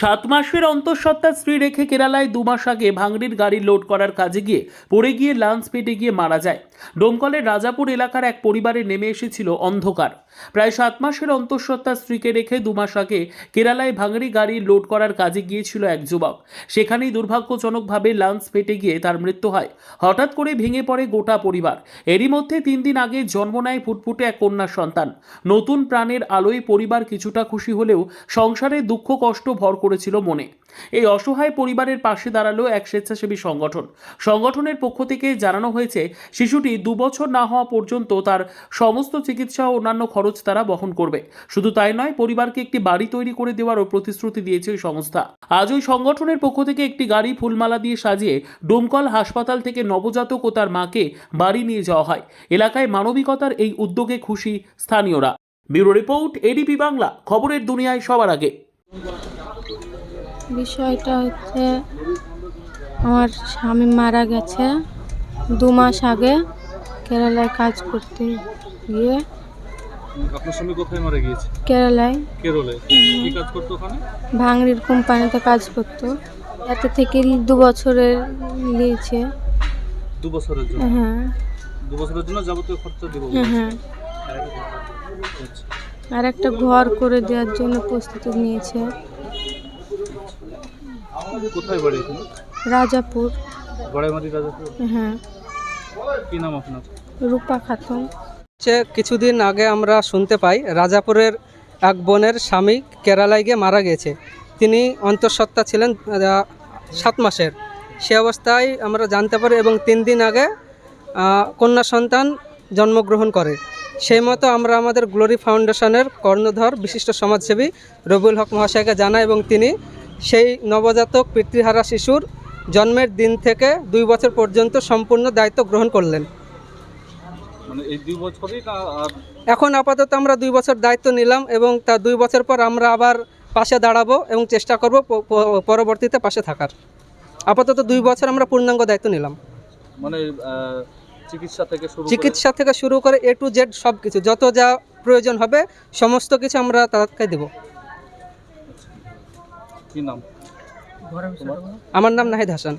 7 মাসের অন্তঃসত্ত্বা স্ত্রী রেখে কেরালায় 2 মাস আগে ভাঙড়ির গাড়ি লোড করার কাজে গিয়ে পড়ে গিয়ে লাঞ্চ পেটে গিয়ে মারা যায়। ডোমকলের রাজাপুর এলাকার এক পরিবারে নেমে এসেছিল অন্ধকার। প্রায় 7 মাসের অন্তঃসত্ত্বা স্ত্রীকে রেখে 2 মাস আগে কেরালায় ভাঙড়ি গাড়ি লোড করার কাজে গিয়েছিল এক যুবক। সেখানেই দুর্ভাগ্যজনকভাবে লাঞ্চ পেটে গিয়ে তার মৃত্যু হয়। হঠাৎ করে ভেঙে পড়ে গোটা পরিবার। এরই মধ্যে 3 দিন আগে জন্ম নেয় ফুটফুটে এক কন্যা সন্তান। নতুন প্রাণের আলোয় পরিবার কিছুটা খুশি হলেও সংসারে দুঃখ কষ্ট ভর করেছিল মনে। এই অসহায় পরিবারের পাশে দাঁড়ালো এক স্বেচ্ছাসেবী সংগঠনের পক্ষ থেকে জানানো হয়েছে, শিশুটি 2 বছর না হওয়া পর্যন্ত তার সমস্ত চিকিৎসা ও অন্যান্য খরচ তারা বহন করবে। শুধু তাই নয়, পরিবারকে একটি বাড়ি তৈরি করে দেওয়ারও প্রতিশ্রুতি দিয়েছে ওই সংস্থা। আজ ওই সংগঠনের পক্ষ থেকে একটি গাড়ি ফুলমালা দিয়ে সাজিয়ে ডোমকল হাসপাতাল থেকে নবজাতক ও তার মাকে বাড়ি নিয়ে যাওয়া হয়। এলাকায় মানবিকতার এই উদ্যোগে খুশি স্থানীয়রা। ব্যুরো রিপোর্ট, এডিপি বাংলা, খবরের দুনিয়ায় সবার আগে। বিষয়টা হচ্ছে, আমার স্বামী মারা গেছে 2 মাস আগে কেরালায় কাজ করতে গিয়ে। আপনার স্বামী কোথায় মারা গিয়েছে? কেরালায়। কেরলে কি কাজ করতো ওখানে? ভাঙড়ির কোম্পানিতে কাজ করতো। এতে থেকে 2 বছরের নিয়েছে। 2 বছরের জন্য? হ্যাঁ। 2 বছরের জন্য যাবতীয় খরচা দেবো? হ্যাঁ। আর একটা ঘর করে দেওয়ার জন্য প্রস্তুতি নিয়েছে। কোথায় বাড়ি এখানে? রাজাপুর। গড়াইমারি রাজাপুর? হ্যাঁ। কি নাম আপনার? রূপা খাতুন। কিছুদিন আগে আমরা শুনতে পাই রাজাপুরের এক বোনের স্বামী কেরালায় গিয়ে মারা গেছে। তিনি অন্তঃসত্ত্বা ছিলেন 7 মাসের। সে অবস্থায় আমরা জানতে পারি এবং 3 দিন আগে কন্যা সন্তান জন্মগ্রহণ করে। সেই মতো আমরা আমাদের গ্লোরি ফাউন্ডেশনের কর্ণধর বিশিষ্ট সমাজসেবী রবিউল হক মহাশয়কে জানাই এবং তিনি সেই নবজাতক পিতৃহারা শিশুর জন্মের দিন থেকে 2 বছর পর্যন্ত সম্পূর্ণ দায়িত্ব গ্রহণ করলেন। মানে এই 2 বছরই না? এখন আপাতত আমরা 2 বছর দায়িত্ব নিলাম এবং তার 2 বছর পর আমরা আবার পাশে দাঁড়াবো এবং চেষ্টা করব পরবর্তীতে পাশে থাকার। আপাতত 2 বছর আমরা পূর্ণাঙ্গ দায়িত্ব নিলাম। মানে চিকিৎসা থেকে শুরু করে A to Z সব কিছু, যত যা প্রয়োজন হবে সমস্ত কিছু আমরা তাকে দেব। কি নাম? আমার নাম নাহিদ হাসান।